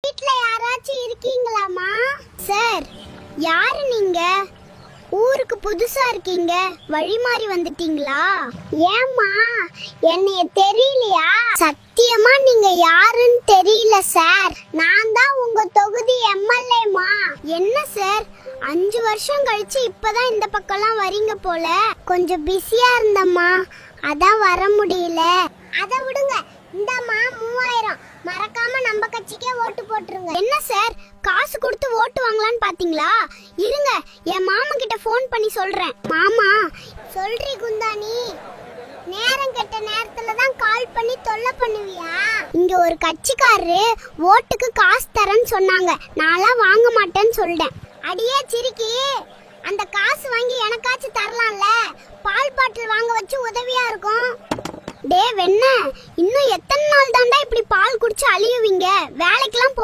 வீட்ல யாராச்சும் இருக்கீங்களாமா? சார், யாரு நீங்க? ஊருக்கு புதுசா இருக்கீங்க, வழி மாறி வந்துட்டீங்களா? ஏம்மா, என்னைய தெரியலையா? சத்தியமா நீங்க யாருன்னு தெரியல சார். நான் தான் உங்க தொகுதி எம்எல்ஏமா. என்ன சார், 5 வருஷம் கழிச்சு இப்பதான் இந்த பக்கம்லாம் வரீங்க போல. கொஞ்சம் பிஸியா இருந்தம்மா, அதான் வர முடியல. அத விடுங்க, இந்தம்மா 3000 மறக்காம நம்ம கட்சிக்கே ஓட்டு போட்டுருங்க. என்ன சார், காசு கொடுத்து ஓட்டு வாங்கலான்னு பாத்தீங்களா? இருங்க, என் மாமா கிட்ட ஃபோன் பண்ணி சொல்றேன். மாமா, சொல்றீ குந்தானி, நேரம் கெட்ட நேரத்துல தான் கால் பண்ணி தொல்லை பண்ணுவியா? இங்க ஒரு கட்சிக்காரரு ஓட்டுக்கு காசு தரேன்னு சொன்னாங்க, நான்லாம் வாங்க மாட்டேன்னு சொல்லிட்டேன். அடியே சிரிக்கி, அந்த காசு வாங்கி எனக்காச்சும் தரலாம்ல, பால் பாட்டில் வாங்க வச்சு உதவியா இருக்கும். டே வெண்ண, இன்னும் எத்தனை நாள் தாண்டா இப்படி பால் குடிச்சு அழியுவீங்க? வேலைக்கெல்லாம்